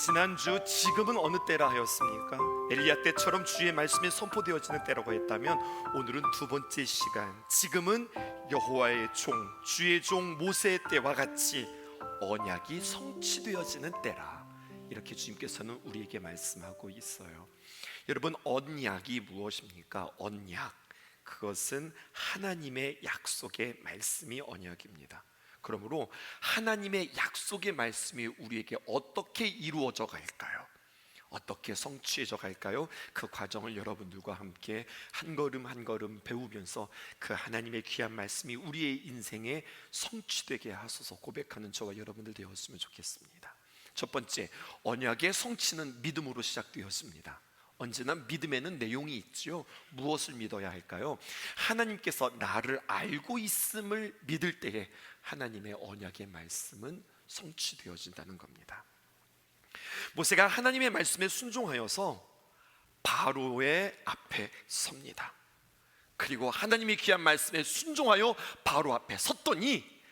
지난주 지금은 어느 때라 하였습니까? 엘리야 때처럼 주의 말씀이 선포되어지는 때라고 했다면 오늘은 두 번째 시간, 지금은 여호와의 종, 주의 종 모세의 때와 같이 언약이 성취되어지는 때라, 이렇게 주님께서는 우리에게 말씀하고 있어요. 여러분, 언약이 무엇입니까? 언약, 그것은 하나님의 약속의 말씀이 언약입니다. 그러므로 하나님의 약속의 말씀이 우리에게 어떻게 이루어져 갈까요? 어떻게 성취해져 갈까요? 그 과정을 여러분들과 함께 한 걸음 한 걸음 배우면서 그 하나님의 귀한 말씀이 우리의 인생에 성취되게 하소서 고백하는 저와 여러분들 되었으면 좋겠습니다. 첫 번째, 언약의 성취는 믿음으로 시작되었습니다. 언제나 믿음에는 내용이 있죠. 무엇을 믿어야 할까요? 하나님께서 나를 알고 있음을 믿을 때에 하나님의 언약의 말씀은 성취되어진다는 겁니다. 모세가 하나님의 말씀에 순종하여서 바로의 앞에 섭니다. 그리고 하나님의 귀한 말씀에 순종하여 바로 앞에 섰더니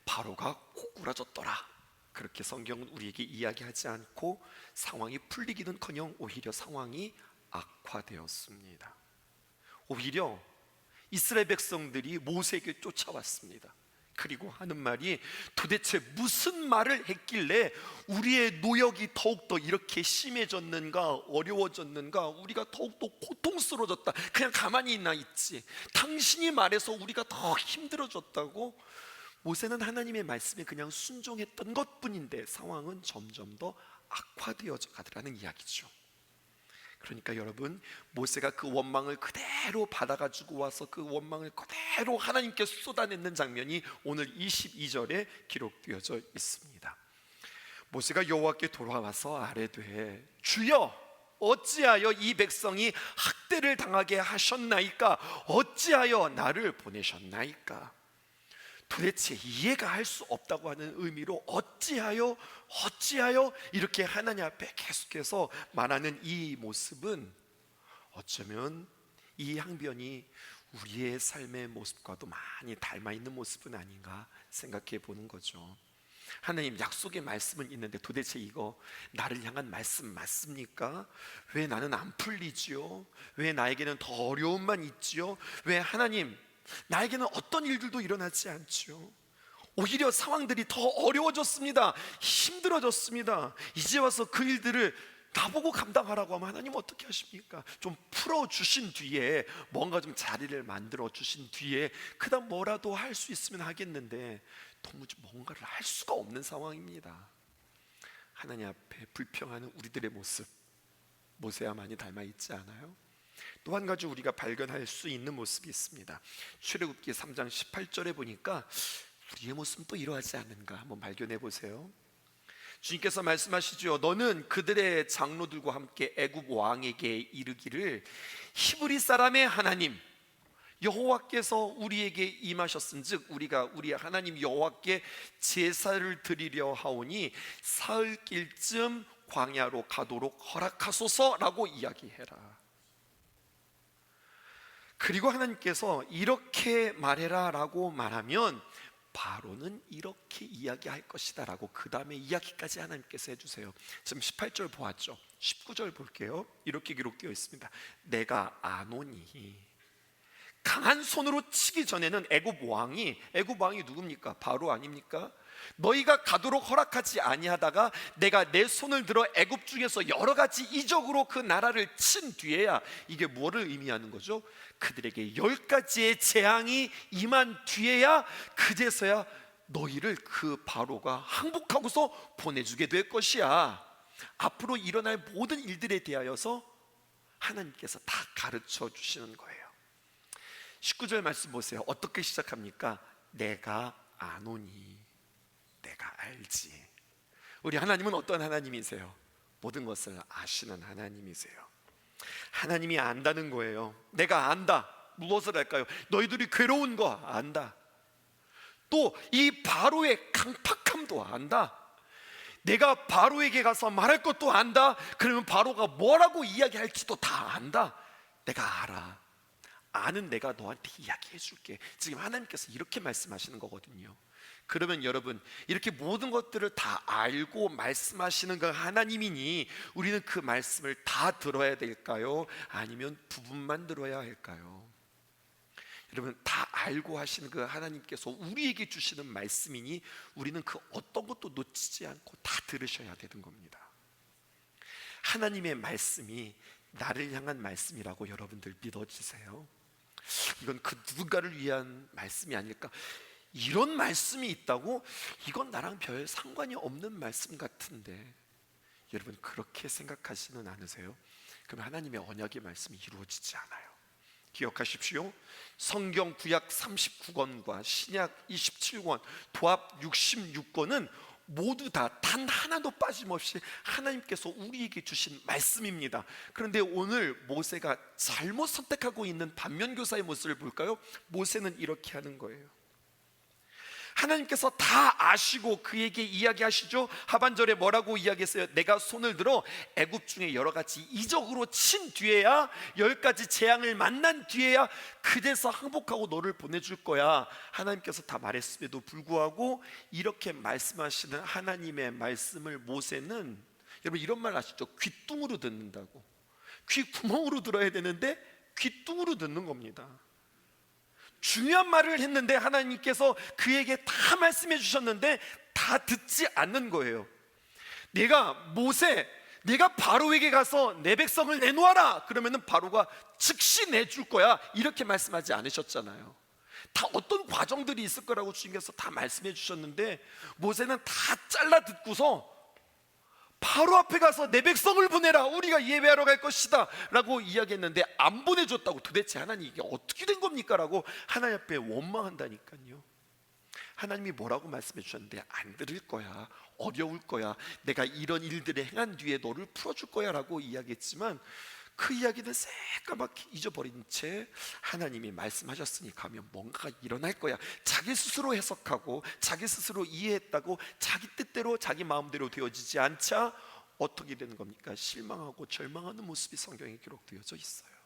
바로가 고꾸라졌더라. 그렇게 성경은 우리에게 이야기하지 않고 상황이 풀리기는커녕 오히려 상황이 악화되었습니다. 오히려 이스라엘 백성들이 모세에게 쫓아왔습니다. 그리고 하는 말이, 도대체 무슨 말을 했길래 우리의 노역이 더욱더 이렇게 심해졌는가, 어려워졌는가, 우리가 더욱더 고통스러워졌다. 그냥 가만히 있나 있지, 당신이 말해서 우리가 더 힘들어졌다고. 모세는 하나님의 말씀에 그냥 순종했던 것뿐인데 상황은 점점 더 악화되어져 가더라는 이야기죠. 그러니까 여러분, 모세가 그 원망을 그대로 받아가지고 와서 그 원망을 그대로 하나님께 쏟아내는 장면이 오늘 22절에 기록되어져 있습니다. 모세가 여호와께 돌아와서 아뢰되, 주여, 어찌하여 이 백성이 학대를 당하게 하셨나이까? 어찌하여 나를 보내셨나이까? 도대체 이해가 할 수 없다고 하는 의미로 어찌하여 이렇게 하나님 앞에 계속해서 말하는 이 모습은 어쩌면 이 항변이 우리의 삶의 모습과도 많이 닮아 있는 모습은 아닌가 생각해 보는 거죠. 하나님, 약속의 말씀은 있는데 도대체 이거 나를 향한 말씀 맞습니까? 왜 나는 안 풀리지요? 왜 나에게는 더 어려움만 있지요? 왜 하나님, 나에게는 어떤 일들도 일어나지 않죠? 오히려 상황들이 더 어려워졌습니다. 힘들어졌습니다. 이제 와서 그 일들을 나보고 감당하라고 하면 하나님 어떻게 하십니까? 좀 풀어주신 뒤에, 뭔가 좀 자리를 만들어 주신 뒤에 그 다음 뭐라도 할 수 있으면 하겠는데 도무지 뭔가를 할 수가 없는 상황입니다. 하나님 앞에 불평하는 우리들의 모습, 모세와 많이 닮아 있지 않아요? 또 한 가지 우리가 발견할 수 있는 모습이 있습니다. 출애굽기 3장 18절에 보니까 우리의 모습은 또 이러하지 않은가 한번 발견해 보세요. 주님께서 말씀하시죠. 너는 그들의 장로들과 함께 애굽 왕에게 이르기를, 히브리 사람의 하나님 여호와께서 우리에게 임하셨은즉 우리가 우리 하나님 여호와께 제사를 드리려 하오니 사흘길쯤 광야로 가도록 허락하소서라고 이야기해라. 그리고 하나님께서 이렇게 말해라 라고 말하면 바로는 이렇게 이야기할 것이다 라고 그 다음에 이야기까지 하나님께서 해주세요. 지금 18절 보았죠? 19절 볼게요. 이렇게 기록되어 있습니다. 내가 아노니, 강한 손으로 치기 전에는 애굽 왕이 누굽니까? 바로 아닙니까? 너희가 가도록 허락하지 아니하다가 내가 내 손을 들어 애굽 중에서 여러 가지 이적으로 그 나라를 친 뒤에야, 이게 뭐를 의미하는 거죠? 그들에게 10가지의 재앙이 임한 뒤에야, 그제서야 너희를 그 바로가 항복하고서 보내주게 될 것이야. 앞으로 일어날 모든 일들에 대하여서 하나님께서 다 가르쳐 주시는 거예요. 19절 말씀 보세요. 어떻게 시작합니까? 내가 아노니, 내가 알지. 우리 하나님은 어떤 하나님이세요? 모든 것을 아시는 하나님이세요. 하나님이 안다는 거예요. 내가 안다. 무엇을 할까요? 너희들이 괴로운 거 안다. 또 이 바로의 강팍함도 안다. 내가 바로에게 가서 말할 것도 안다. 그러면 바로가 뭐라고 이야기할지도 다 안다. 내가 알아. 아는 내가 너한테 이야기해 줄게. 지금 하나님께서 이렇게 말씀하시는 거거든요. 그러면 여러분, 이렇게 모든 것들을 다 알고 말씀하시는 그 하나님이니 우리는 그 말씀을 다 들어야 될까요? 아니면 부분만 들어야 할까요? 여러분, 다 알고 하시는 그 하나님께서 우리에게 주시는 말씀이니 우리는 그 어떤 것도 놓치지 않고 다 들으셔야 되는 겁니다. 하나님의 말씀이 나를 향한 말씀이라고 여러분들 믿어지세요? 이건 그 누군가를 위한 말씀이 아닐까? 이런 말씀이 있다고? 이건 나랑 별 상관이 없는 말씀 같은데, 여러분 그렇게 생각하지는 않으세요? 그럼 하나님의 언약의 말씀이 이루어지지 않아요. 기억하십시오. 성경 구약 39권과 신약 27권, 도합 66권은 모두 다 단 하나도 빠짐없이 하나님께서 우리에게 주신 말씀입니다. 그런데 오늘 모세가 잘못 선택하고 있는 반면교사의 모습을 볼까요? 모세는 이렇게 하는 거예요. 하나님께서 다 아시고 그에게 이야기하시죠. 하반절에 뭐라고 이야기했어요? 내가 손을 들어 애굽 중에 여러 가지 이적으로 친 뒤에야, 10가지 재앙을 만난 뒤에야 그제서 항복하고 너를 보내줄 거야. 하나님께서 다 말했음에도 불구하고 이렇게 말씀하시는 하나님의 말씀을 모세는, 여러분 이런 말 아시죠? 귓등으로 듣는다고. 귓구멍으로 들어야 되는데 귓등으로 듣는 겁니다. 중요한 말을 했는데 하나님께서 그에게 다 말씀해 주셨는데 다 듣지 않는 거예요. 내가 바로에게 가서 내 백성을 내놓아라 그러면은 바로가 즉시 내줄 거야, 이렇게 말씀하지 않으셨잖아요. 다 어떤 과정들이 있을 거라고 주님께서 다 말씀해 주셨는데 모세는 다 잘라 듣고서 바로 앞에 가서 내 백성을 보내라, 우리가 예배하러 갈 것이다 라고 이야기했는데 안 보내줬다고. 도대체 하나님 이게 어떻게 된 겁니까? 라고 하나님 앞에 원망한다니까요. 하나님이 뭐라고 말씀해 주셨는데 안 들을 거야, 어려울 거야, 내가 이런 일들을 행한 뒤에 너를 풀어줄 거야 라고 이야기했지만 그 이야기는 새까맣게 잊어버린 채 하나님이 말씀하셨으니 가면 뭔가가 일어날 거야, 자기 스스로 해석하고 자기 스스로 이해했다고 자기 뜻대로 자기 마음대로 되어지지 않자 어떻게 되는 겁니까? 실망하고 절망하는 모습이 성경에 기록되어져 있어요.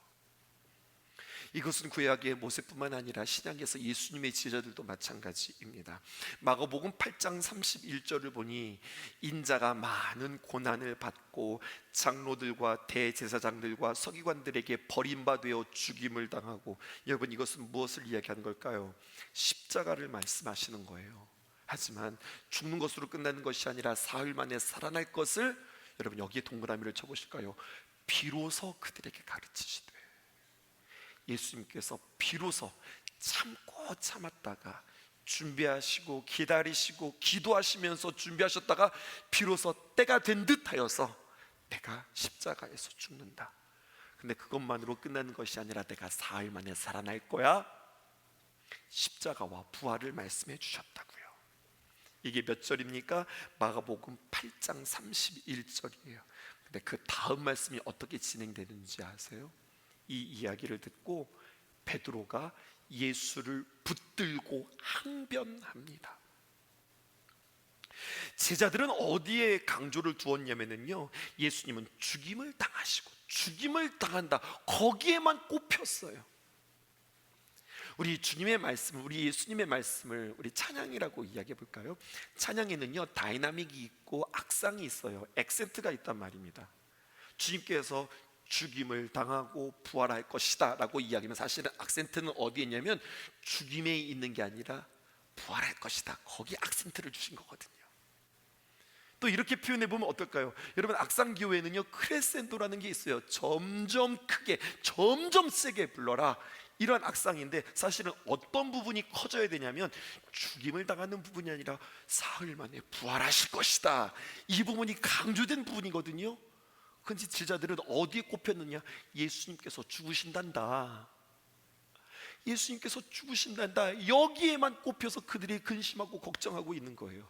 이것은 구약의 모세뿐만 아니라 신약에서 예수님의 제자들도 마찬가지입니다. 마가복음 8장 31절을 보니 인자가 많은 고난을 받고 장로들과 대제사장들과 서기관들에게 버림받아 죽임을 당하고, 여러분 이것은 무엇을 이야기하는 걸까요? 십자가를 말씀하시는 거예요. 하지만 죽는 것으로 끝나는 것이 아니라 사흘 만에 살아날 것을, 여러분 여기에 동그라미를 쳐보실까요? 비로소 그들에게 가르치시되, 예수님께서 비로소 참고 참았다가 준비하시고 기다리시고 기도하시면서 준비하셨다가 비로소 때가 된 듯하여서 내가 십자가에서 죽는다. 근데 그것만으로 끝나는 것이 아니라 내가 사흘 만에 살아날 거야, 십자가와 부활을 말씀해 주셨다고요. 이게 몇 절입니까? 마가복음 8장 31절이에요. 근데 그 다음 말씀이 어떻게 진행되는지 아세요? 이 이야기를 듣고 베드로가 예수를 붙들고 항변합니다. 제자들은 어디에 강조를 두었냐면요, 예수님은 죽임을 당하시고 죽임을 당한다, 거기에만 꼽혔어요. 우리 주님의 말씀을, 우리 예수님의 말씀을 우리 찬양이라고 이야기해 볼까요? 찬양에는요 다이나믹이 있고 악상이 있어요. 액센트가 있단 말입니다. 주님께서 죽임을 당하고 부활할 것이다 라고 이야기하면 사실은 악센트는 어디에 있냐면 죽임에 있는 게 아니라 부활할 것이다, 거기 악센트를 주신 거거든요. 또 이렇게 표현해 보면 어떨까요? 여러분 악상기호에는요 크레센도라는 게 있어요. 점점 크게 점점 세게 불러라, 이런 악상인데 사실은 어떤 부분이 커져야 되냐면 죽임을 당하는 부분이 아니라 사흘 만에 부활하실 것이다, 이 부분이 강조된 부분이거든요. 근데 제자들은 어디에 꼽혔느냐? 예수님께서 죽으신단다, 예수님께서 죽으신단다, 여기에만 꼽혀서 그들이 근심하고 걱정하고 있는 거예요.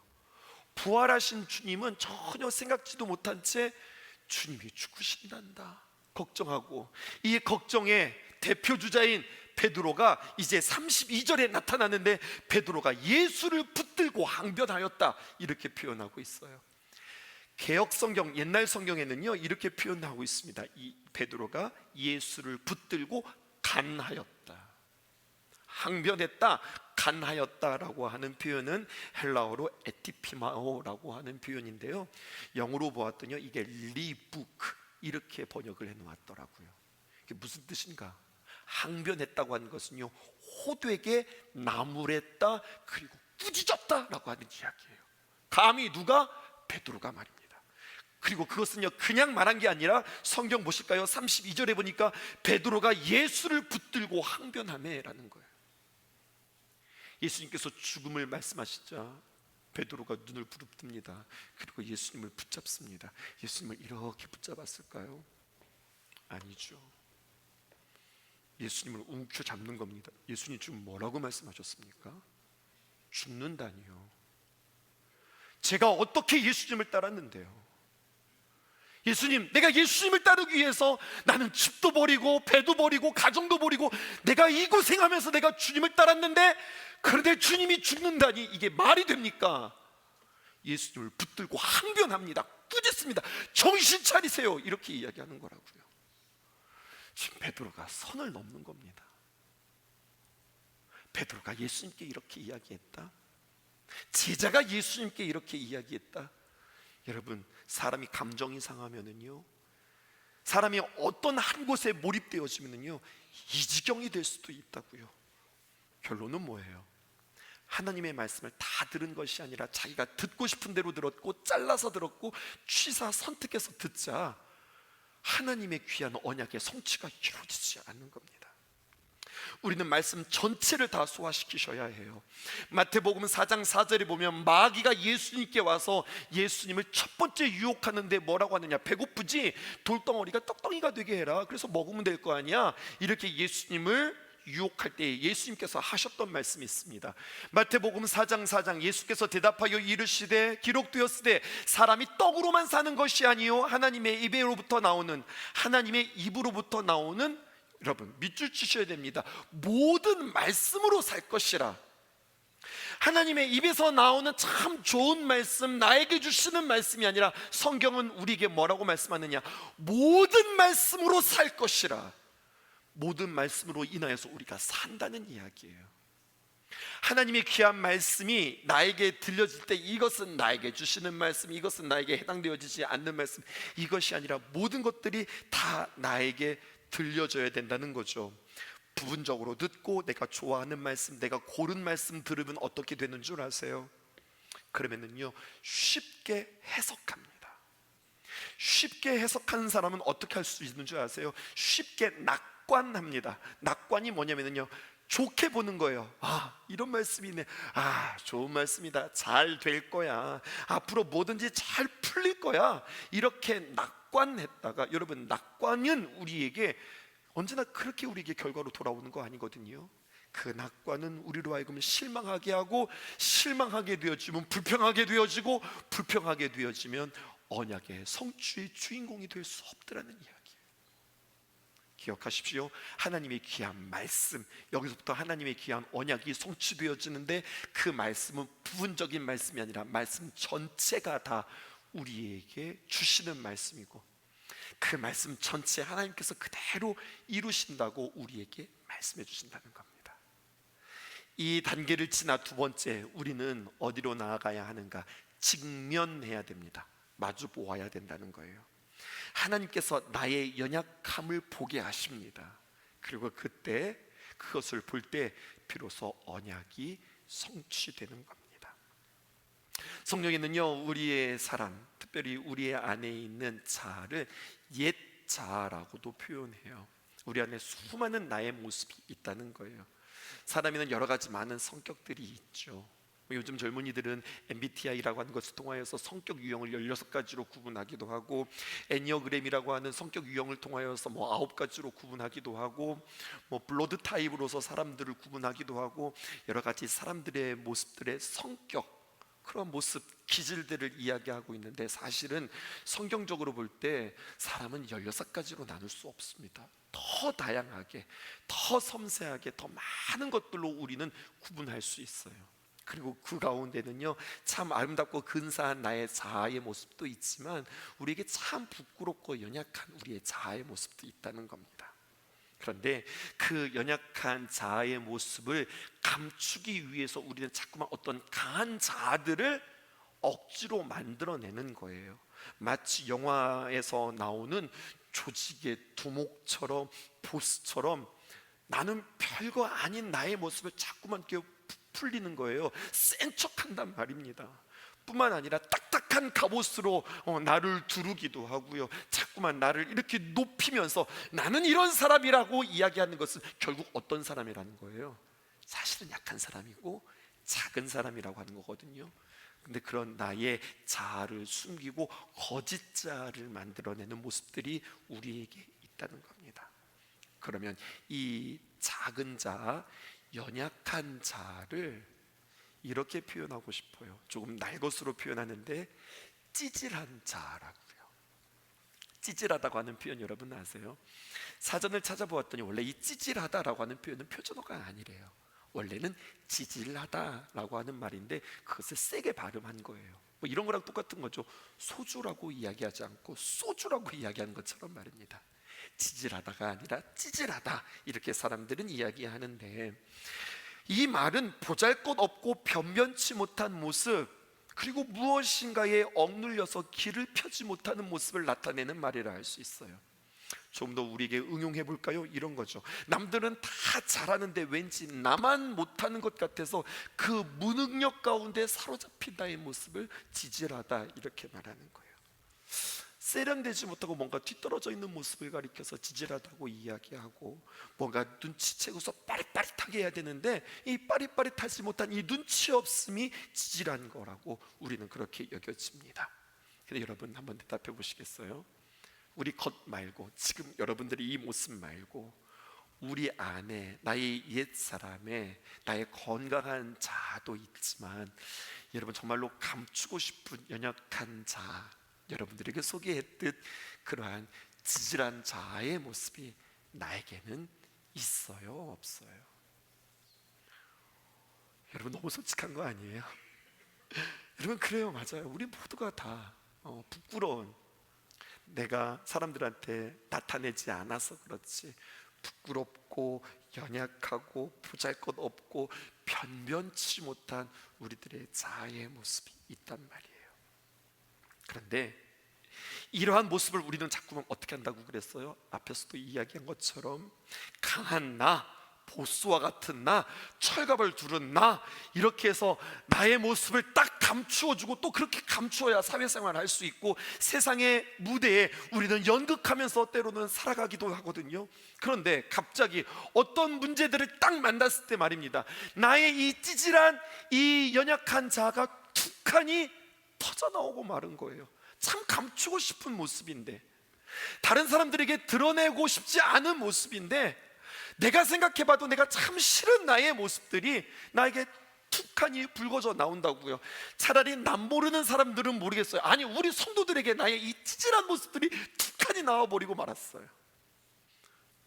부활하신 주님은 전혀 생각지도 못한 채 주님이 죽으신단다 걱정하고, 이 걱정의 대표주자인 베드로가 이제 32절에 나타나는데 베드로가 예수를 붙들고 항변하였다, 이렇게 표현하고 있어요. 개역 성경, 옛날 성경에는요 이렇게 표현하고 있습니다. 이 베드로가 예수를 붙들고 간하였다, 항변했다, 간하였다라고 하는 표현은 헬라어로 에티피마오라고 하는 표현인데요, 영어로 보았더니 이게 리부크 이렇게 번역을 해놓았더라고요. 이게 무슨 뜻인가? 항변했다고 하는 것은요, 호되게 나무랬다, 그리고 꾸짖었다라고 하는 이야기예요. 감히 누가? 베드로가 말입니다. 그리고 그것은요 그냥 말한 게 아니라 성경 보실까요? 32절에 보니까 베드로가 예수를 붙들고 항변하매라는 거예요. 예수님께서 죽음을 말씀하시자 베드로가 눈을 부릅뜨립니다. 그리고 예수님을 붙잡습니다. 예수님을 이렇게 붙잡았을까요? 아니죠. 예수님을 움켜잡는 겁니다. 예수님 지금 뭐라고 말씀하셨습니까? 죽는다니요. 제가 어떻게 예수님을 따랐는데요? 예수님, 내가 예수님을 따르기 위해서 나는 집도 버리고 배도 버리고 가정도 버리고 내가 이 고생하면서 내가 주님을 따랐는데, 그런데 주님이 죽는다니 이게 말이 됩니까? 예수님을 붙들고 항변합니다. 꾸짖습니다. 정신 차리세요. 이렇게 이야기하는 거라고요. 지금 베드로가 선을 넘는 겁니다. 베드로가 예수님께 이렇게 이야기했다, 제자가 예수님께 이렇게 이야기했다. 여러분, 사람이 감정이 상하면은요, 사람이 어떤 한 곳에 몰입되어지면은요 이 지경이 될 수도 있다고요. 결론은 뭐예요? 하나님의 말씀을 다 들은 것이 아니라 자기가 듣고 싶은 대로 들었고 잘라서 들었고 취사 선택해서 듣자 하나님의 귀한 언약의 성취가 이루어지지 않는 겁니다. 우리는 말씀 전체를 다 소화시키셔야 해요. 마태복음 4장 4절에 보면 마귀가 예수님께 와서 예수님을 첫 번째 유혹하는데 뭐라고 하느냐? 배고프지? 돌덩어리가 떡덩이가 되게 해라. 그래서 먹으면 될 거 아니야. 이렇게 예수님을 유혹할 때 예수님께서 하셨던 말씀이 있습니다. 마태복음 4장 4장 예수께서 대답하여 이르시되 기록되었으되 사람이 떡으로만 사는 것이 아니요 하나님의 입으로부터 나오는, 하나님의 입으로부터 나오는, 여러분 밑줄 치셔야 됩니다. 모든 말씀으로 살 것이라. 하나님의 입에서 나오는 참 좋은 말씀, 나에게 주시는 말씀이 아니라 성경은 우리에게 뭐라고 말씀하느냐? 모든 말씀으로 살 것이라. 모든 말씀으로 인하여서 우리가 산다는 이야기예요. 하나님의 귀한 말씀이 나에게 들려질 때 이것은 나에게 주시는 말씀, 이것은 나에게 해당되어지지 않는 말씀, 이것이 아니라 모든 것들이 다 나에게 들려져야 된다는 거죠. 부분적으로 듣고 내가 좋아하는 말씀, 내가 고른 말씀 들으면 어떻게 되는 줄 아세요? 그러면은요 쉽게 해석합니다. 쉽게 해석하는 사람은 어떻게 할 수 있는 줄 아세요? 쉽게 낙관합니다. 낙관이 뭐냐면요 좋게 보는 거예요. 아, 이런 말씀이 있네. 아, 좋은 말씀이다. 잘 될 거야. 앞으로 뭐든지 잘 풀릴 거야. 이렇게 낙관했다가, 여러분 낙관은 우리에게 언제나 그렇게 우리에게 결과로 돌아오는 거 아니거든요. 그 낙관은 우리로 하여금 실망하게 하고, 실망하게 되어지면 불평하게 되어지고, 불평하게 되어지면 언약의 성취의 주인공이 될 수 없더라는 이야기. 기억하십시오. 하나님의 귀한 말씀, 여기서부터 하나님의 귀한 언약이 성취되어지는데 그 말씀은 부분적인 말씀이 아니라 말씀 전체가 다 우리에게 주시는 말씀이고, 그 말씀 전체 하나님께서 그대로 이루신다고 우리에게 말씀해 주신다는 겁니다. 이 단계를 지나 두 번째, 우리는 어디로 나아가야 하는가? 직면해야 됩니다. 마주 보아야 된다는 거예요. 하나님께서 나의 연약함을 보게 하십니다. 그리고 그때 그것을 볼 때 비로소 언약이 성취되는 겁니다. 성경에는요 우리의 사람, 특별히 우리의 안에 있는 자아를 옛 자아라고도 표현해요. 우리 안에 수많은 나의 모습이 있다는 거예요. 사람에는 여러 가지 많은 성격들이 있죠. 요즘 젊은이들은 MBTI라고 하는 것을 통하여서 성격 유형을 16가지로 구분하기도 하고, 애니어그램이라고 하는 성격 유형을 통하여서 9가지로 구분하기도 하고, 블러드 타입으로서 사람들을 구분하기도 하고, 여러 가지 사람들의 모습들의 성격, 그런 모습, 기질들을 이야기하고 있는데, 사실은 성경적으로 볼 때 사람은 16가지로 나눌 수 없습니다. 더 다양하게, 더 섬세하게, 더 많은 것들로 우리는 구분할 수 있어요. 그리고 그 가운데는요 참 아름답고 근사한 나의 자아의 모습도 있지만 우리에게 참 부끄럽고 연약한 우리의 자아의 모습도 있다는 겁니다. 그런데 그 연약한 자아의 모습을 감추기 위해서 우리는 자꾸만 어떤 강한 자아들을 억지로 만들어내는 거예요. 마치 영화에서 나오는 조직의 두목처럼, 보스처럼 나는 별거 아닌 나의 모습을 자꾸만 이렇게 풀리는 거예요. 센 척한단 말입니다. 뿐만 아니라 딱딱한 갑옷으로 나를 두르기도 하고요. 자꾸만 나를 이렇게 높이면서 나는 이런 사람이라고 이야기하는 것은 결국 어떤 사람이라는 거예요? 사실은 약한 사람이고 작은 사람이라고 하는 거거든요. 근데 그런 나의 자아를 숨기고 거짓 자아를 만들어내는 모습들이 우리에게 있다는 겁니다. 그러면 이 작은 자아, 연약한 자아를 이렇게 표현하고 싶어요. 조금 날 것으로 표현하는데 찌질한 자라고요. 찌질하다고 하는 표현 여러분 아세요? 사전을 찾아보았더니 원래 이 찌질하다라고 하는 표현은 표준어가 아니래요. 원래는 찌질하다라고 하는 말인데 그것을 세게 발음한 거예요. 뭐 이런 거랑 똑같은 거죠. 소주라고 이야기하지 않고 소주라고 이야기하는 것처럼 말입니다. 찌질하다가 아니라 찌질하다, 이렇게 사람들은 이야기하는데, 이 말은 보잘것없고 변변치 못한 모습, 그리고 무엇인가에 억눌려서 길을 펴지 못하는 모습을 나타내는 말이라 할 수 있어요. 좀 더 우리에게 응용해 볼까요? 이런 거죠. 남들은 다 잘하는데 왠지 나만 못하는 것 같아서 그 무능력 가운데 사로잡힌 나의 모습을 찌질하다, 이렇게 말하는 거예요. 세련되지 못하고 뭔가 뒤떨어져 있는 모습을 가리켜서 찌질하다고 이야기하고, 뭔가 눈치채고서 빠릿빠릿하게 해야 되는데 이 빠릿빠릿하지 못한 이 눈치 없음이 찌질한 거라고 우리는 그렇게 여겨집니다. 근데 여러분 한번 대답해 보시겠어요? 우리 겉 말고, 지금 여러분들이 이 모습 말고 우리 안에 나의 옛사람에 나의 건강한 자아도 있지만, 여러분 정말로 감추고 싶은 연약한 자아, 여러분들에게 소개했듯 그러한 찌질한 자아의 모습이 나에게는 있어요, 없어요? 여러분 너무 솔직한 거 아니에요? 여러분 그래요, 맞아요. 우리 모두가 다 부끄러운, 내가 사람들한테 나타내지 않아서 그렇지 부끄럽고 연약하고 보잘것없고 변변치 못한 우리들의 자아의 모습이 있단 말이에요. 그런데 이러한 모습을 우리는 자꾸만 어떻게 한다고 그랬어요? 앞에서도 이야기한 것처럼 강한 나, 보스와 같은 나, 철갑을 두른 나, 이렇게 해서 나의 모습을 딱 감추어주고, 또 그렇게 감추어야 사회생활을 할 수 있고 세상의 무대에 우리는 연극하면서 때로는 살아가기도 하거든요. 그런데 갑자기 어떤 문제들을 딱 만났을 때 말입니다, 나의 이 찌질한, 이 연약한 자아가 툭하니 터져나오고 마른 거예요. 참 감추고 싶은 모습인데, 다른 사람들에게 드러내고 싶지 않은 모습인데, 내가 생각해봐도 내가 참 싫은 나의 모습들이 나에게 툭하니 불거져 나온다고요. 차라리 남 모르는 사람들은 모르겠어요. 아니, 우리 성도들에게 나의 이 찌질한 모습들이 툭하니 나와버리고 말았어요.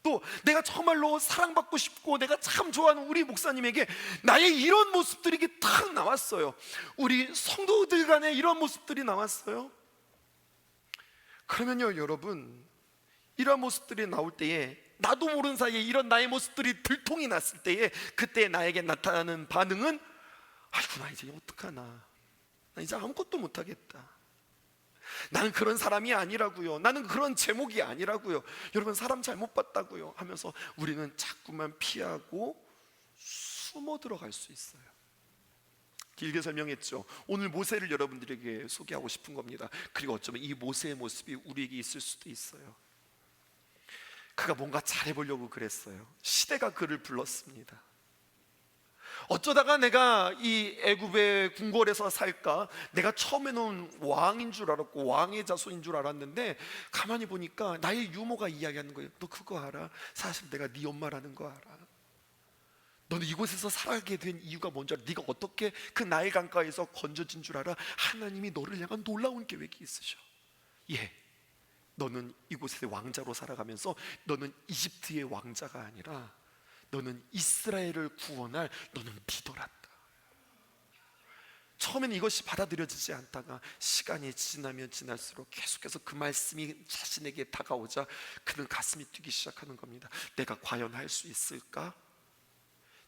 또 내가 정말로 사랑받고 싶고 내가 참 좋아하는 우리 목사님에게 나의 이런 모습들이 탁 나왔어요. 우리 성도들 간에 이런 모습들이 나왔어요. 그러면요 여러분, 이런 모습들이 나올 때에, 나도 모르는 사이에 이런 나의 모습들이 들통이 났을 때에, 그때 나에게 나타나는 반응은, 아이고 나 이제 어떡하나, 나 이제 아무것도 못하겠다, 나는 그런 사람이 아니라고요, 나는 그런 제목이 아니라고요, 여러분 사람 잘못 봤다고요 하면서 우리는 자꾸만 피하고 숨어 들어갈 수 있어요. 길게 설명했죠. 오늘 모세를 여러분들에게 소개하고 싶은 겁니다. 그리고 어쩌면 이 모세의 모습이 우리에게 있을 수도 있어요. 그가 뭔가 잘해보려고 그랬어요. 시대가 그를 불렀습니다. 어쩌다가 내가 이 애굽의 궁궐에서 살까, 내가 처음에는 왕인 줄 알았고 왕의 자손인 줄 알았는데 가만히 보니까 나의 유모가 이야기하는 거예요. 너 그거 알아? 사실 내가 네 엄마라는 거 알아? 너는 이곳에서 살아가게 된 이유가 뭔지 알아? 네가 어떻게 그 나일 강가에서 건져진 줄 알아? 하나님이 너를 향한 놀라운 계획이 있으셔. 예, 너는 이곳의 왕자로 살아가면서 너는 이집트의 왕자가 아니라 너는 이스라엘을 구원할, 너는 리더란다. 처음에는 이것이 받아들여지지 않다가 시간이 지나면 지날수록 계속해서 그 말씀이 자신에게 다가오자 그는 가슴이 뛰기 시작하는 겁니다. 내가 과연 할 수 있을까?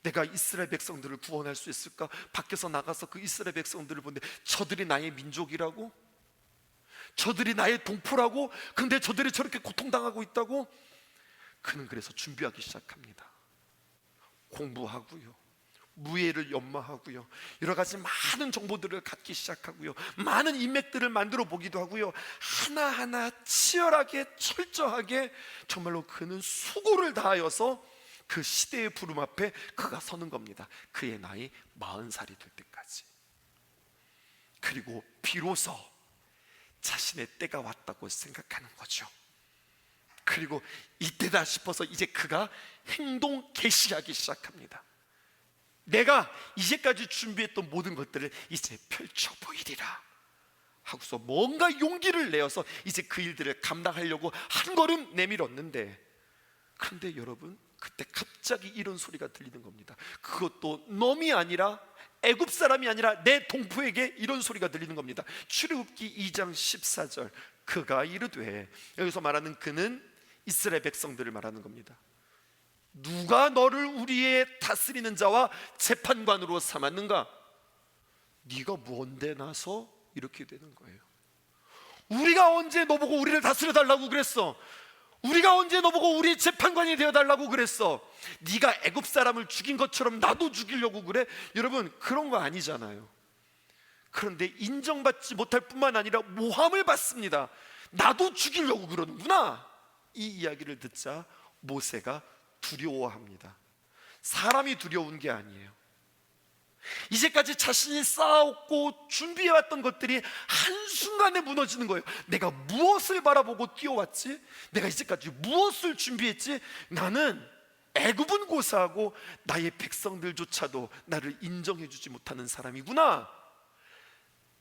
내가 이스라엘 백성들을 구원할 수 있을까? 밖에서 나가서 그 이스라엘 백성들을 보는데 저들이 나의 민족이라고? 저들이 나의 동포라고? 근데 저들이 저렇게 고통당하고 있다고? 그는 그래서 준비하기 시작합니다. 공부하고요, 무예를 연마하고요, 여러 가지 많은 정보들을 갖기 시작하고요, 많은 인맥들을 만들어 보기도 하고요, 하나하나 치열하게 철저하게 정말로 그는 수고를 다하여서 그 시대의 부름 앞에 그가 서는 겁니다. 그의 나이 40살이 될 때까지. 그리고 비로소 자신의 때가 왔다고 생각하는 거죠. 그리고 이때다 싶어서 이제 그가 행동 개시하기 시작합니다. 내가 이제까지 준비했던 모든 것들을 이제 펼쳐 보이리라 하고서 뭔가 용기를 내어서 이제 그 일들을 감당하려고 한 걸음 내밀었는데, 그런데 여러분, 그때 갑자기 이런 소리가 들리는 겁니다. 그것도 놈이 아니라, 애굽 사람이 아니라 내 동포에게 이런 소리가 들리는 겁니다. 출애굽기 2장 14절, 그가 이르되, 여기서 말하는 그는 이스라엘 백성들을 말하는 겁니다. 누가 너를 우리의 다스리는 자와 재판관으로 삼았는가? 네가 뭔데 나서? 이렇게 되는 거예요. 우리가 언제 너보고 우리를 다스려 달라고 그랬어? 우리가 언제 너보고 우리 재판관이 되어달라고 그랬어? 네가 애굽 사람을 죽인 것처럼 나도 죽이려고 그래? 여러분, 그런 거 아니잖아요. 그런데 인정받지 못할 뿐만 아니라 모함을 받습니다. 나도 죽이려고 그러는구나. 이 이야기를 듣자 모세가 두려워합니다. 사람이 두려운 게 아니에요. 이제까지 자신이 쌓아왔고 준비해왔던 것들이 한순간에 무너지는 거예요. 내가 무엇을 바라보고 뛰어왔지? 내가 이제까지 무엇을 준비했지? 나는 애굽은 고사하고 나의 백성들조차도 나를 인정해주지 못하는 사람이구나.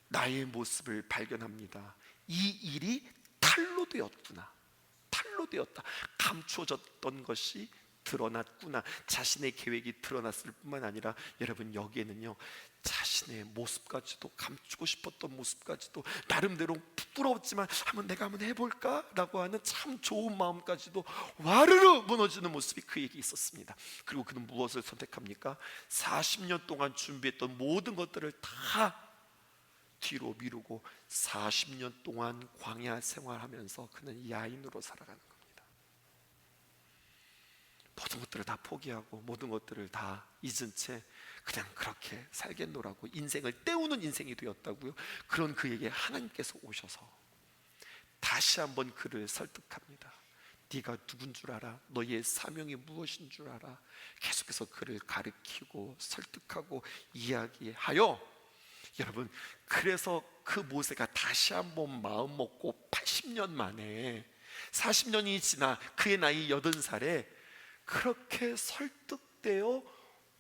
나의 모습을 발견합니다. 이 일이 탈로 되었구나. 탈로 되었다. 감춰졌던 것이 드러났구나. 자신의 계획이 드러났을 뿐만 아니라 여러분, 여기에는요, 자신의 모습까지도, 감추고 싶었던 모습까지도, 나름대로 부끄러웠지만 내가 한번 해볼까? 라고 하는 참 좋은 마음까지도 와르르 무너지는 모습이 그에게 있었습니다. 그리고 그는 무엇을 선택합니까? 40년 동안 준비했던 모든 것들을 다 뒤로 미루고 40년 동안 광야 생활하면서 그는 야인으로 살아가는 겁니다. 모든 것들을 다 포기하고 모든 것들을 다 잊은 채 그냥 그렇게 살겠노라고 인생을 때우는 인생이 되었다고요. 그런 그에게 하나님께서 오셔서 다시 한번 그를 설득합니다. 네가 누군 줄 알아? 너의 사명이 무엇인 줄 알아? 계속해서 그를 가르치고 설득하고 이야기하여, 여러분, 그래서 그 모세가 다시 한번 마음 먹고 80년 만에, 40년이 지나 그의 나이 80살에 그렇게 설득되어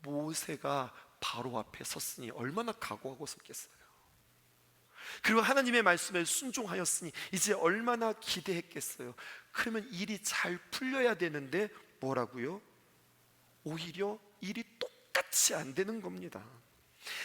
모세가 바로 앞에 섰으니 얼마나 각오하고 섰겠어요. 그리고 하나님의 말씀에 순종하였으니 이제 얼마나 기대했겠어요. 그러면 일이 잘 풀려야 되는데 뭐라고요? 오히려 일이 똑같이 안 되는 겁니다.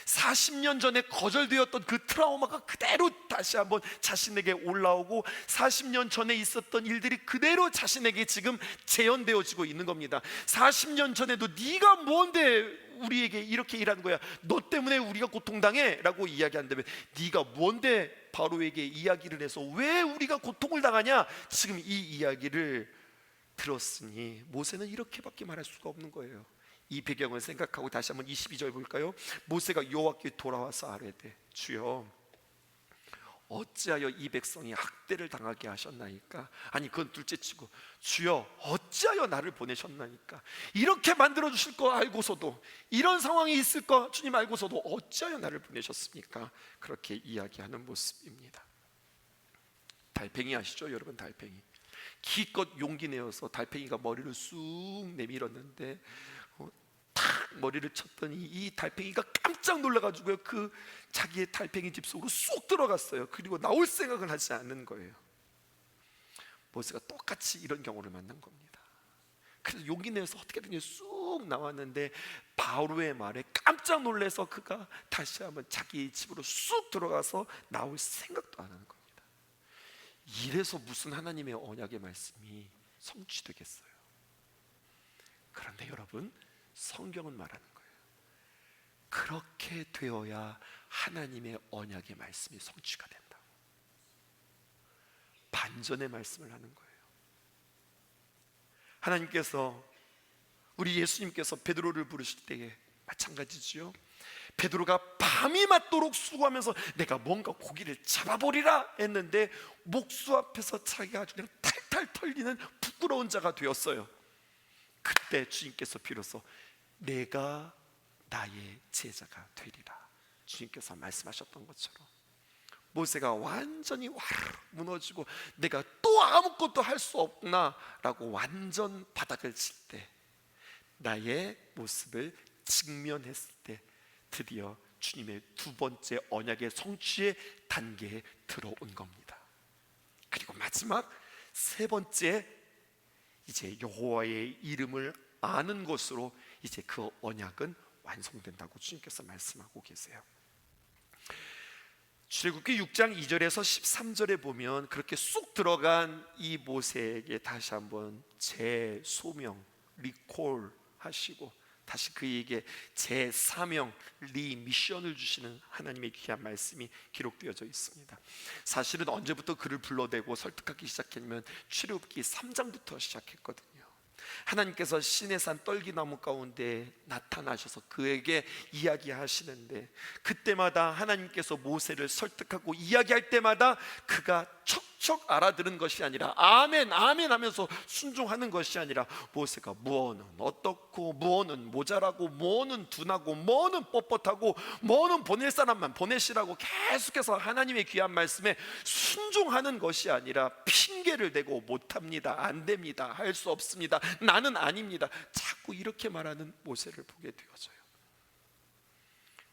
40년 전에 거절되었던 그 트라우마가 그대로 다시 한번 자신에게 올라오고 40년 전에 있었던 일들이 그대로 자신에게 지금 재현되어지고 있는 겁니다. 40년 전에도 네가 뭔데 우리에게 이렇게 일하는 거야? 너 때문에 우리가 고통당해? 라고 이야기한다면 네가 뭔데 바로에게 이야기를 해서 왜 우리가 고통을 당하냐? 지금 이 이야기를 들었으니 모세는 이렇게밖에 말할 수가 없는 거예요. 이 배경을 생각하고 다시 한번 22절 볼까요? 모세가 여호와께 돌아와서 아뢰되, 주여 어찌하여 이 백성이 학대를 당하게 하셨나이까? 아니, 그건 둘째치고 주여 어찌하여 나를 보내셨나이까? 이렇게 만들어 주실 거 알고서도, 이런 상황이 있을 거 주님 알고서도 어찌하여 나를 보내셨습니까? 그렇게 이야기하는 모습입니다. 달팽이 아시죠? 여러분, 달팽이 기껏 용기 내어서 달팽이가 머리를 쑥 내밀었는데 탁 머리를 쳤더니 이 달팽이가 깜짝 놀라가지고요, 그 자기의 달팽이 집 속으로 쑥 들어갔어요. 그리고 나올 생각을 하지 않는 거예요. 모세가 똑같이 이런 경우를 만난 겁니다. 그래서 용기 내서 어떻게든 쑥 쭉 나왔는데 바로의 말에 깜짝 놀라서 그가 다시 한번 자기 집으로 쑥 들어가서 나올 생각도 안 하는 겁니다. 이래서 무슨 하나님의 언약의 말씀이 성취되겠어요? 그런데 여러분, 성경은 말하는 거예요. 그렇게 되어야 하나님의 언약의 말씀이 성취가 된다고. 반전의 말씀을 하는 거예요. 하나님께서, 우리 예수님께서 베드로를 부르실 때에 마찬가지지요. 베드로가 밤이 맞도록 수고하면서 내가 뭔가 고기를 잡아버리라 했는데 목수 앞에서 자기가 아주 그냥 탈탈 털리는 부끄러운 자가 되었어요. 그때 주님께서 비로소 내가 나의 제자가 되리라, 주님께서 말씀하셨던 것처럼 모세가 완전히 와르르 무너지고 내가 또 아무것도 할 수 없나 라고 완전 바닥을 칠 때, 나의 모습을 직면했을 때 드디어 주님의 두 번째 언약의 성취의 단계에 들어온 겁니다. 그리고 마지막 세 번째, 이제 여호와의 이름을 아는 것으로 이제 그 언약은 완성된다고 주님께서 말씀하고 계세요. 출애굽기 6장 2절에서 13절에 보면 그렇게 쑥 들어간 이 모세에게 다시 한번 재소명, 리콜 하시고 다시 그에게 재사명, 리미션을 주시는 하나님의 귀한 말씀이 기록되어져 있습니다. 사실은 언제부터 그를 불러대고 설득하기 시작했냐면 출애굽기 3장부터 시작했거든요. 하나님께서 시내산 떨기나무 가운데 나타나셔서 그에게 이야기하시는데, 그때마다 하나님께서 모세를 설득하고 이야기할 때마다 그가 척척 알아들은 것이 아니라 아멘 아멘 하면서 순종하는 것이 아니라 모세가 무엇은 어떻고 무엇은 모자라고 무엇은 둔하고 무엇은 뻣뻣하고 무엇은 보낼 사람만 보내시라고 계속해서 하나님의 귀한 말씀에 순종하는 것이 아니라 핑계를 대고 못합니다, 안 됩니다, 할 수 없습니다, 나는 아닙니다, 자꾸 이렇게 말하는 모세를 보게 되어져요.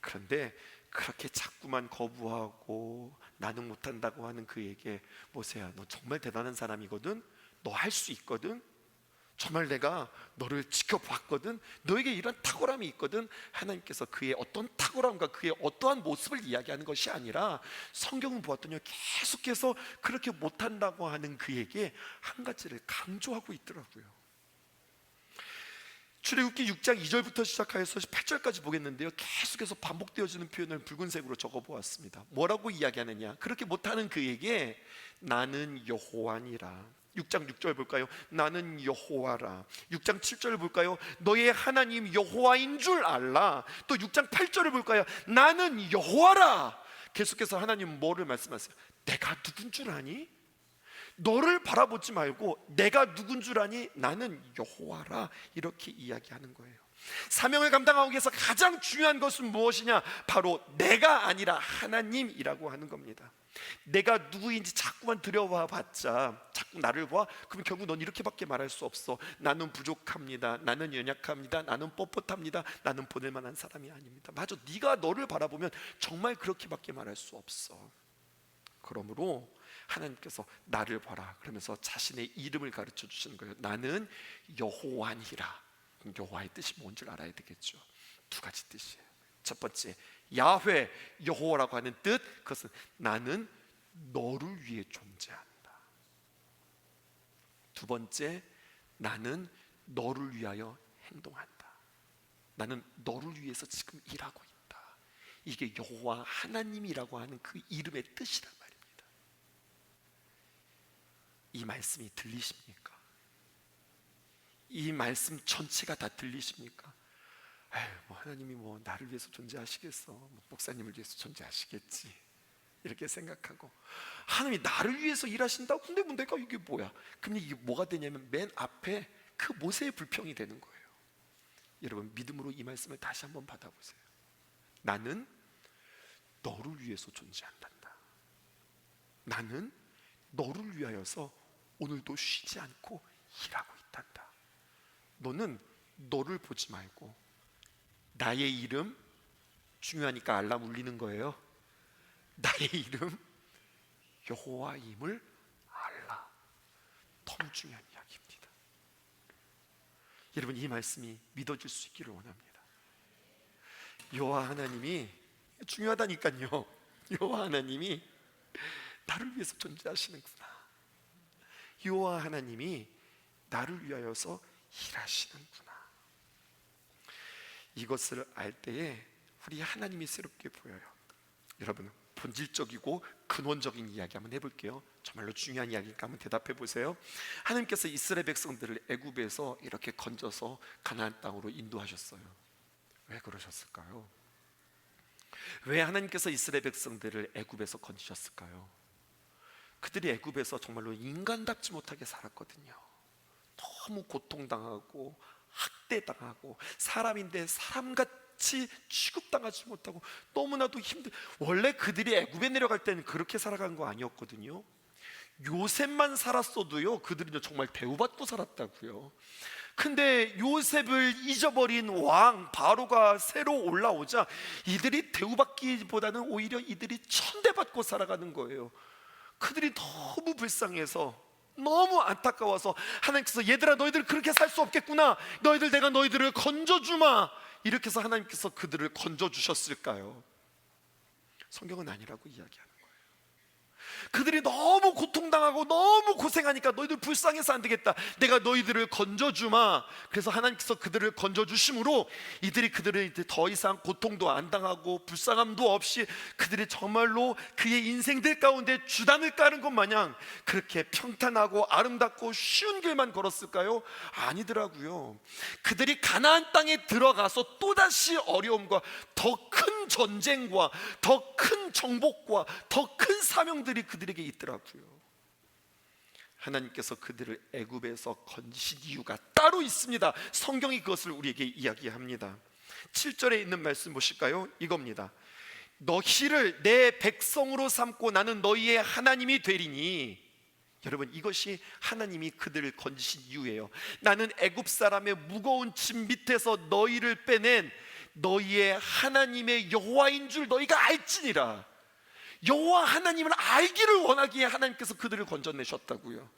그런데 그렇게 자꾸만 거부하고 나는 못한다고 하는 그에게 모세야, 너 정말 대단한 사람이거든, 너 할 수 있거든, 정말 내가 너를 지켜봤거든, 너에게 이런 탁월함이 있거든. 하나님께서 그의 어떤 탁월함과 그의 어떠한 모습을 이야기하는 것이 아니라 성경을 보았더니 계속해서 그렇게 못한다고 하는 그에게 한 가지를 강조하고 있더라고요. 출애굽기 6장 2절부터 시작하여서 8절까지 보겠는데요, 계속해서 반복되어지는 표현을 붉은색으로 적어보았습니다. 뭐라고 이야기하느냐, 그렇게 못하는 그에게 나는 여호와니라. 6장 6절 볼까요? 나는 여호와라. 6장 7절을 볼까요? 너의 하나님 여호와인 줄 알라. 또 6장 8절을 볼까요? 나는 여호와라. 계속해서 하나님 뭐를 말씀하세요? 내가 누군 줄 아니? 너를 바라보지 말고 내가 누군 줄 아니? 나는 여호와라. 이렇게 이야기하는 거예요. 사명을 감당하기 위해서 가장 중요한 것은 무엇이냐? 바로 내가 아니라 하나님이라고 하는 겁니다. 내가 누구인지 자꾸만 들여와 봤자 자꾸 나를 봐, 그럼 결국 넌 이렇게밖에 말할 수 없어. 나는 부족합니다, 나는 연약합니다, 나는 뻣뻣합니다, 나는 보낼 만한 사람이 아닙니다. 맞아, 네가 너를 바라보면 정말 그렇게밖에 말할 수 없어. 그러므로 하나님께서 나를 봐라 그러면서 자신의 이름을 가르쳐 주시는 거예요. 나는 여호와니라. 여호와의 뜻이 뭔 줄 알아야 되겠죠. 두 가지 뜻이에요. 첫 번째, 야훼, 여호와라고 하는 뜻, 그것은 나는 너를 위해 존재한다. 두 번째, 나는 너를 위하여 행동한다. 나는 너를 위해서 지금 일하고 있다. 이게 여호와 하나님이라고 하는 그 이름의 뜻이란 말입니다. 이 말씀이 들리십니까? 이 말씀 전체가 다 들리십니까? 뭐 하나님이 뭐 나를 위해서 존재하시겠어, 뭐 목사님을 위해서 존재하시겠지, 이렇게 생각하고 하나님이 나를 위해서 일하신다고? 근데 뭐 내가 이게 뭐야? 그럼 이게 뭐가 되냐면 맨 앞에 그 모세의 불평이 되는 거예요. 여러분, 믿음으로 이 말씀을 다시 한번 받아보세요. 나는 너를 위해서 존재한단다. 나는 너를 위하여서 오늘도 쉬지 않고 일하고 있단다. 너는 너를 보지 말고 나의 이름, 중요하니까 알람 울리는 거예요. 나의 이름 여호와임을 알라. 너무 중요한 이야기입니다. 여러분, 이 말씀이 믿어질 수 있기를 원합니다. 여호와 하나님이 중요하다니까요. 여호와 하나님이 나를 위해서 존재하시는구나. 여호와 하나님이 나를 위하여서 일하시는구나. 이것을 알 때에 우리 하나님이 새롭게 보여요. 여러분, 본질적이고 근원적인 이야기 한번 해볼게요. 정말로 중요한 이야기니까 한번 대답해 보세요. 하나님께서 이스라엘 백성들을 애굽에서 이렇게 건져서 가나안 땅으로 인도하셨어요. 왜 그러셨을까요? 왜 하나님께서 이스라엘 백성들을 애굽에서 건지셨을까요? 그들이 애굽에서 정말로 인간답지 못하게 살았거든요. 너무 고통당하고 학대당하고 사람인데 사람같이 취급당하지 못하고 너무나도 원래 그들이 애굽에 내려갈 때는 그렇게 살아간 거 아니었거든요. 요셉만 살았어도요, 그들은 정말 대우받고 살았다고요. 근데 요셉을 잊어버린 왕 바로가 새로 올라오자 이들이 대우받기보다는 오히려 이들이 천대받고 살아가는 거예요. 그들이 너무 불쌍해서, 너무 안타까워서 하나님께서 얘들아, 너희들 그렇게 살 수 없겠구나, 내가 너희들을 건져주마, 이렇게 해서 하나님께서 그들을 건져주셨을까요? 성경은 아니라고 이야기합니다. 그들이 너무 고통당하고 너무 고생하니까 너희들 불쌍해서 안 되겠다, 내가 너희들을 건져주마. 그래서 하나님께서 그들을 건져주심으로 그들은 이제 더 이상 고통도 안 당하고 불쌍함도 없이 그들이 정말로 그의 인생들 가운데 주단을 까는 것 마냥 그렇게 평탄하고 아름답고 쉬운 길만 걸었을까요? 아니더라고요. 그들이 가나안 땅에 들어가서 또다시 어려움과 더 큰 전쟁과 더 큰 정복과 더 큰 사명들이 그들에게 있더라고요. 하나님께서 그들을 애굽에서 건지신 이유가 따로 있습니다. 성경이 그것을 우리에게 이야기합니다. 7절에 있는 말씀 보실까요? 이겁니다. 너희를 내 백성으로 삼고 나는 너희의 하나님이 되리니. 여러분, 이것이 하나님이 그들을 건지신 이유예요. 나는 애굽 사람의 무거운 짐 밑에서 너희를 빼낸 너희의 하나님의 여호와인 줄 너희가 알지니라. 여호와 하나님을 알기를 원하기에 하나님께서 그들을 건져내셨다고요.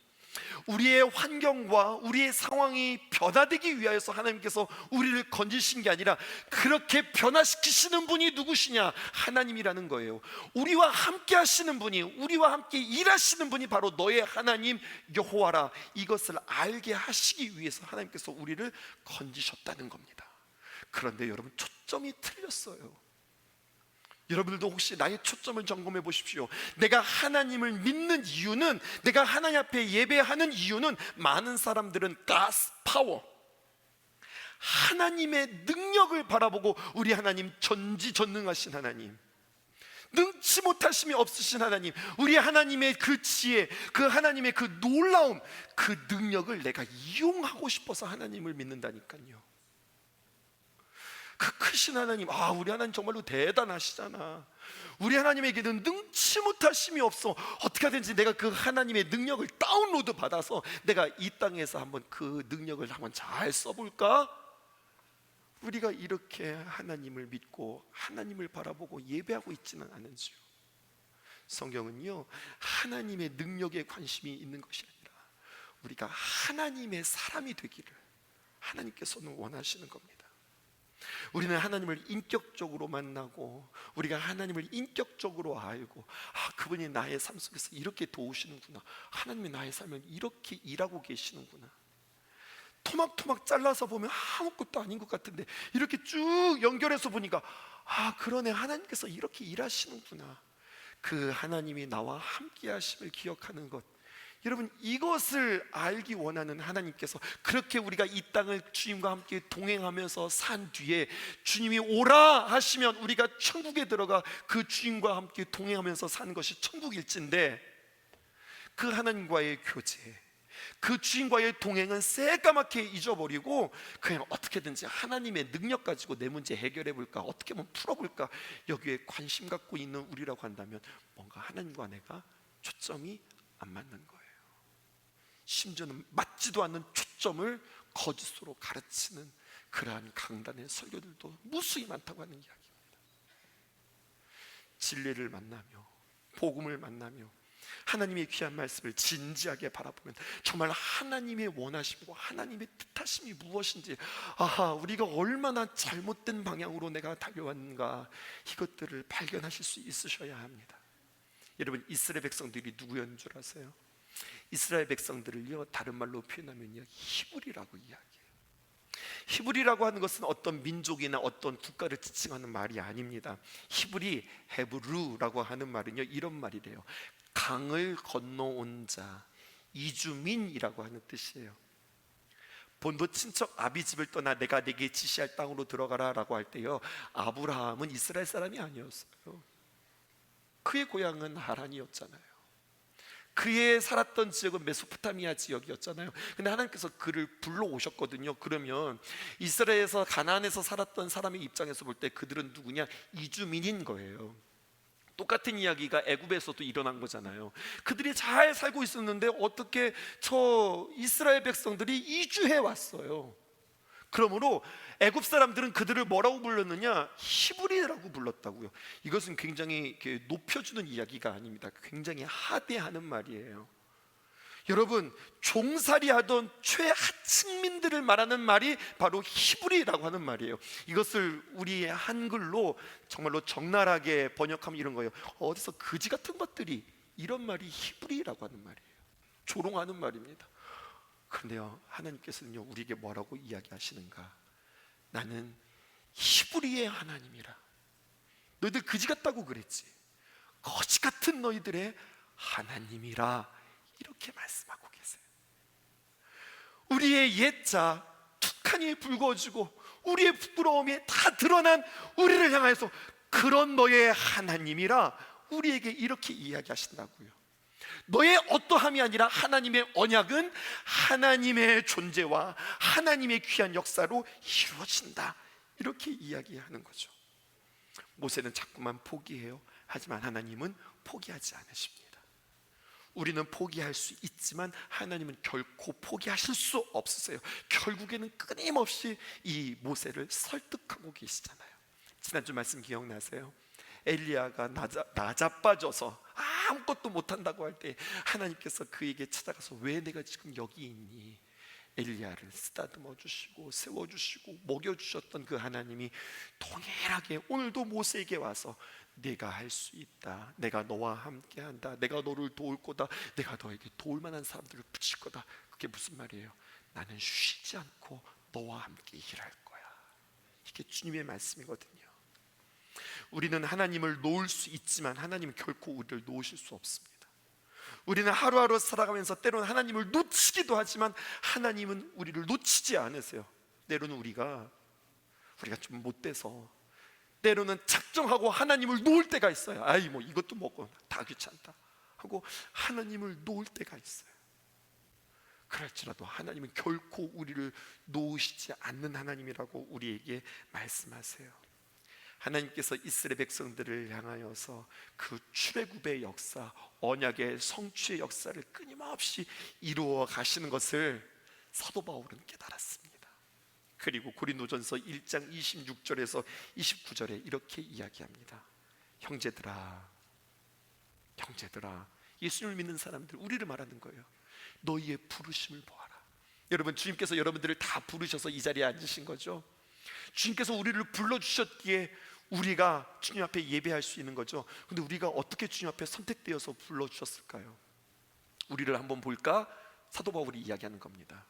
우리의 환경과 우리의 상황이 변화되기 위하여서 하나님께서 우리를 건지신 게 아니라 그렇게 변화시키시는 분이 누구시냐? 하나님이라는 거예요. 우리와 함께 하시는 분이, 우리와 함께 일하시는 분이 바로 너의 하나님 여호와라. 이것을 알게 하시기 위해서 하나님께서 우리를 건지셨다는 겁니다. 그런데 여러분, 초점이 틀렸어요. 여러분들도 혹시 나의 초점을 점검해 보십시오. 내가 하나님을 믿는 이유는, 내가 하나님 앞에 예배하는 이유는, 많은 사람들은 God's power, 하나님의 능력을 바라보고 우리 하나님 전지전능하신 하나님, 능치 못하심이 없으신 하나님, 우리 하나님의 그 지혜, 그 하나님의 그 놀라움, 그 능력을 내가 이용하고 싶어서 하나님을 믿는다니까요. 그 크신 하나님, 우리 하나님 정말로 대단하시잖아. 우리 하나님에게는 능치 못하심이 없어. 어떻게 하든지 내가 그 하나님의 능력을 다운로드 받아서 내가 이 땅에서 한번 그 능력을 한번 잘 써볼까? 우리가 이렇게 하나님을 믿고 하나님을 바라보고 예배하고 있지는 않은지요. 성경은요, 하나님의 능력에 관심이 있는 것이 아니라 우리가 하나님의 사람이 되기를 하나님께서는 원하시는 겁니다. 우리는 하나님을 인격적으로 만나고 우리가 하나님을 인격적으로 알고, 그분이 나의 삶 속에서 이렇게 도우시는구나, 하나님이 나의 삶을 이렇게 일하고 계시는구나. 토막토막 잘라서 보면 아무것도 아닌 것 같은데 이렇게 쭉 연결해서 보니까 그러네, 하나님께서 이렇게 일하시는구나. 그 하나님이 나와 함께 하심을 기억하는 것, 여러분, 이것을 알기 원하는 하나님께서 그렇게 우리가 이 땅을 주님과 함께 동행하면서 산 뒤에 주님이 오라 하시면 우리가 천국에 들어가 그 주님과 함께 동행하면서 사는 것이 천국일진데, 그 하나님과의 교제, 그 주님과의 동행은 새까맣게 잊어버리고 그냥 어떻게든지 하나님의 능력 가지고 내 문제 해결해 볼까, 어떻게 하면 풀어볼까, 여기에 관심 갖고 있는 우리라고 한다면 뭔가 하나님과 내가 초점이 안 맞는 거예요. 심지어는 맞지도 않는 초점을 거짓으로 가르치는 그러한 강단의 설교들도 무수히 많다고 하는 이야기입니다. 진리를 만나며 복음을 만나며 하나님의 귀한 말씀을 진지하게 바라보면 정말 하나님의 원하심과 하나님의 뜻하심이 무엇인지, 아하, 우리가 얼마나 잘못된 방향으로 내가 달려왔는가, 이것들을 발견하실 수 있으셔야 합니다. 여러분, 이스라엘 백성들이 누구였는 줄 아세요? 이스라엘 백성들을요, 다른 말로 표현하면요, 히브리라고 이야기해요. 히브리라고 하는 것은 어떤 민족이나 어떤 국가를 지칭하는 말이 아닙니다. 히브리, 헤브루라고 하는 말은요, 이런 말이래요. 강을 건너온 자, 이주민이라고 하는 뜻이에요. 본토 친척 아비 집을 떠나 내가 네게 지시할 땅으로 들어가라 라고 할 때요, 아브라함은 이스라엘 사람이 아니었어요. 그의 고향은 하란이었잖아요. 그의 살았던 지역은 메소포타미아 지역이었잖아요. 근데 하나님께서 그를 불러오셨거든요. 그러면 이스라엘에서, 가나안에서 살았던 사람의 입장에서 볼 때 그들은 누구냐? 이주민인 거예요. 똑같은 이야기가 애굽에서도 일어난 거잖아요. 그들이 잘 살고 있었는데 어떻게 저 이스라엘 백성들이 이주해 왔어요. 그러므로 애굽 사람들은 그들을 뭐라고 불렀느냐? 히브리라고 불렀다고요. 이것은 굉장히 이렇게 높여주는 이야기가 아닙니다. 굉장히 하대하는 말이에요. 여러분, 종살이하던 최하층민들을 말하는 말이 바로 히브리라고 하는 말이에요. 이것을 우리의 한글로 정말로 적나라하게 번역하면 이런 거예요. 어디서 그지 같은 것들이, 이런 말이 히브리라고 하는 말이에요. 조롱하는 말입니다. 그런데요, 하나님께서는요, 우리에게 뭐라고 이야기하시는가? 나는 히브리의 하나님이라. 너희들 그지 같다고 그랬지. 거지 같은 너희들의 하나님이라, 이렇게 말씀하고 계세요. 우리의 옛자 툭하니 붉어지고 우리의 부끄러움이 다 드러난 우리를 향해서 그런 너의 하나님이라 우리에게 이렇게 이야기하신다고요. 너의 어떠함이 아니라 하나님의 언약은 하나님의 존재와 하나님의 귀한 역사로 이루어진다, 이렇게 이야기하는 거죠. 모세는 자꾸만 포기해요. 하지만 하나님은 포기하지 않으십니다. 우리는 포기할 수 있지만 하나님은 결코 포기하실 수 없으세요. 결국에는 끊임없이 이 모세를 설득하고 계시잖아요. 지난주 말씀 기억나세요? 엘리야가 나자빠져서 아무것도 못한다고 할 때 하나님께서 그에게 찾아가서 왜 내가 지금 여기 있니? 엘리야를 쓰다듬어 주시고 세워주시고 먹여주셨던 그 하나님이 동일하게 오늘도 모세에게 와서 내가 할 수 있다, 내가 너와 함께한다, 내가 너를 도울 거다, 내가 너에게 도울 만한 사람들을 붙일 거다. 그게 무슨 말이에요? 나는 쉬지 않고 너와 함께 일할 거야. 이게 주님의 말씀이거든요. 우리는 하나님을 놓을 수 있지만 하나님은 결코 우리를 놓으실 수 없습니다. 우리는 하루하루 살아가면서 때로는 하나님을 놓치기도 하지만 하나님은 우리를 놓치지 않으세요. 때로는 우리가 좀 못돼서 때로는 작정하고 하나님을 놓을 때가 있어요. 아이 뭐 이것도 먹고 다 귀찮다 하고 하나님을 놓을 때가 있어요. 그럴지라도 하나님은 결코 우리를 놓으시지 않는 하나님이라고 우리에게 말씀하세요. 하나님께서 이스라엘 백성들을 향하여서 그 출애굽의 역사, 언약의 성취의 역사를 끊임없이 이루어 가시는 것을 사도 바울은 깨달았습니다. 그리고 고린도전서 1장 26절에서 29절에 이렇게 이야기합니다. 형제들아, 예수님을 믿는 사람들, 우리를 말하는 거예요. 너희의 부르심을 보아라. 여러분, 주님께서 여러분들을 다 부르셔서 이 자리에 앉으신 거죠. 주님께서 우리를 불러주셨기에 우리가 주님 앞에 예배할 수 있는 거죠. 근데 우리가 어떻게 주님 앞에 선택되어서 불러주셨을까요? 우리를 한번 볼까? 사도 바울이 이야기하는 겁니다.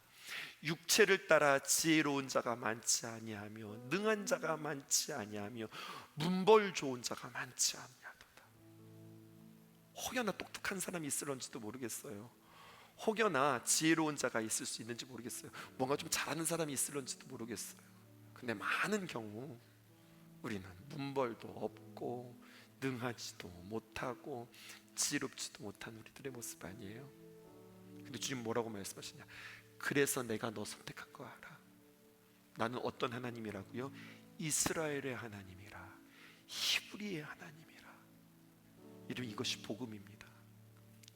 육체를 따라 지혜로운 자가 많지 아니하며 능한 자가 많지 아니하며 문벌 좋은 자가 많지 아니하도다. 혹여나 똑똑한 사람이 있을런지도 모르겠어요. 혹여나 지혜로운 자가 있을 수 있는지 모르겠어요. 뭔가 좀 잘하는 사람이 있을런지도 모르겠어요. 근데 많은 경우 우리는 문벌도 없고 능하지도 못하고 지혜롭지도 못한 우리들의 모습 아니에요? 근데 주님 뭐라고 말씀하시냐? 그래서 내가 너 선택한 거 알아. 나는 어떤 하나님이라고요? 이스라엘의 하나님이라, 히브리의 하나님이라. 이름 이것이 복음입니다.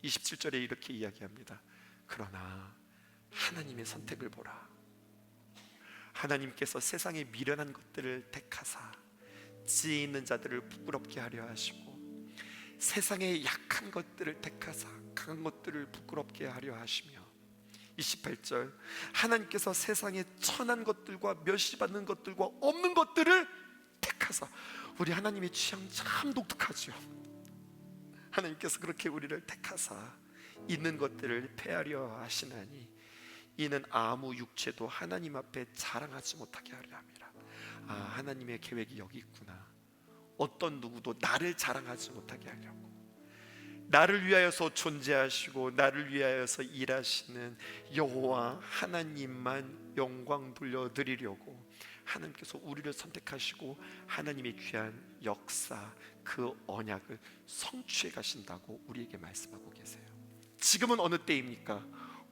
27절에 이렇게 이야기합니다. 그러나 하나님의 선택을 보라. 하나님께서 세상의 미련한 것들을 택하사 지혜 있는 자들을 부끄럽게 하려 하시고 세상의 약한 것들을 택하사 강한 것들을 부끄럽게 하려 하시며 28절 하나님께서 세상의 천한 것들과 멸시받는 것들과 없는 것들을 택하사. 우리 하나님의 취향 참 독특하죠. 하나님께서 그렇게 우리를 택하사 있는 것들을 폐하려 하시나니 이는 아무 육체도 하나님 앞에 자랑하지 못하게 하려 함이라. 아, 하나님의 계획이 여기 있구나. 어떤 누구도 나를 자랑하지 못하게 하려고, 나를 위하여서 존재하시고 나를 위하여서 일하시는 여호와 하나님만 영광 돌려드리려고 하나님께서 우리를 선택하시고 하나님의 귀한 역사, 그 언약을 성취해 가신다고 우리에게 말씀하고 계세요. 지금은 어느 때입니까?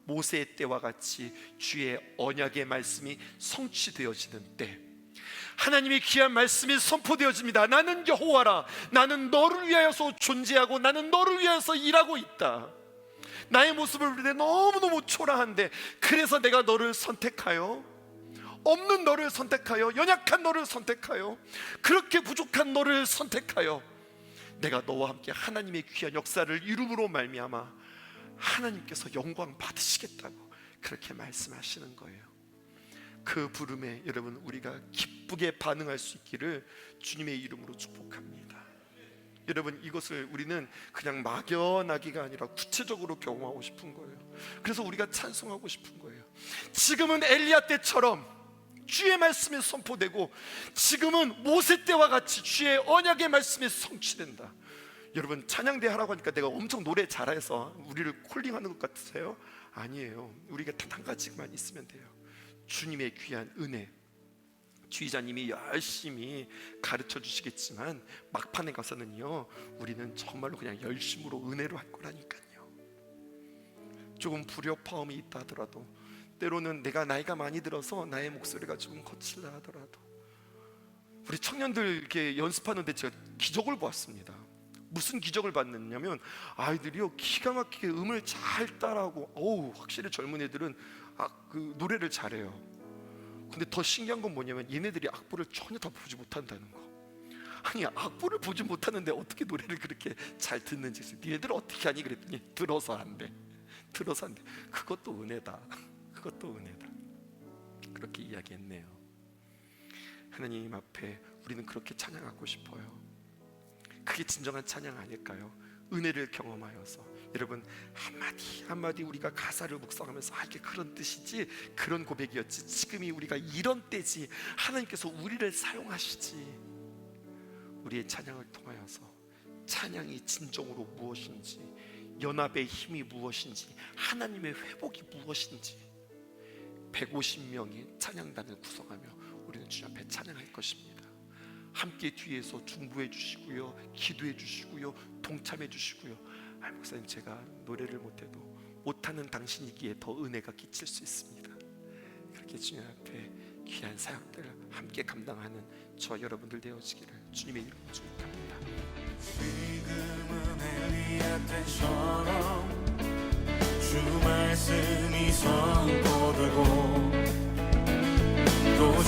모세의 때와 같이 주의 언약의 말씀이 성취되어지는 때, 하나님의 귀한 말씀이 선포되어집니다. 나는 여호와라. 나는 너를 위하여서 존재하고 나는 너를 위하여서 일하고 있다. 나의 모습을 볼 때 너무너무 초라한데 그래서 내가 너를 선택하여, 없는 너를 선택하여, 연약한 너를 선택하여, 그렇게 부족한 너를 선택하여 내가 너와 함께 하나님의 귀한 역사를 이룸으로 말미암아 하나님께서 영광 받으시겠다고 그렇게 말씀하시는 거예요. 그 부름에 여러분 우리가 기쁘게 반응할 수 있기를 주님의 이름으로 축복합니다. 여러분 이것을 우리는 그냥 막연하기가 아니라 구체적으로 경험하고 싶은 거예요. 그래서 우리가 찬송하고 싶은 거예요. 지금은 엘리야 때처럼 주의 말씀이 선포되고 지금은 모세 때와 같이 주의 언약의 말씀이 성취된다. 여러분 찬양대 하라고 하니까 내가 엄청 노래 잘해서 우리를 콜링하는 것 같으세요? 아니에요. 우리가 단 한 가지만 있으면 돼요. 주님의 귀한 은혜. 주의자님이 열심히 가르쳐 주시겠지만 막판에 가서는요 우리는 정말로 그냥 열심으로 은혜로 할 거라니까요. 조금 불협화음이 있다 하더라도, 때로는 내가 나이가 많이 들어서 나의 목소리가 조금 거칠다 하더라도, 우리 청년들 이렇게 연습하는데 제가 기적을 보았습니다. 무슨 기적을 봤느냐면 아이들이요 기가 막히게 음을 잘 따라하고, 어우 확실히 젊은 애들은 그 노래를 잘해요. 근데 더 신기한 건 뭐냐면 얘네들이 악보를 전혀 다 보지 못한다는 거. 아니 악보를 보지 못하는데 어떻게 노래를 그렇게 잘 듣는지, 얘들 어떻게 하니 그랬더니 들어서 안 돼. 들어서 안 돼. 그것도 은혜다. 그것도 은혜다. 그렇게 이야기했네요. 하나님 앞에 우리는 그렇게 찬양하고 싶어요. 그게 진정한 찬양 아닐까요? 은혜를 경험하여서. 여러분 한마디 한마디 우리가 가사를 묵상하면서 이게 그런 뜻이지, 그런 고백이었지, 지금이 우리가 이런 때지, 하나님께서 우리를 사용하시지. 우리의 찬양을 통하여서 찬양이 진정으로 무엇인지, 연합의 힘이 무엇인지, 하나님의 회복이 무엇인지 150명의 찬양단을 구성하며 우리는 주님 앞에 찬양할 것입니다. 함께 뒤에서 중보해 주시고요, 기도해 주시고요, 동참해 주시고요. 목사님 제가 노래를 못해도 못하는 당신이기에 더 은혜가 끼칠 수 있습니다. 그렇게 주님 앞에 귀한 사역들을 함께 감당하는 저 여러분들 되어지기를 주님의 이름으로 축복합니다. 지금은 엘리야 때처럼 주 말씀이 선포되고 또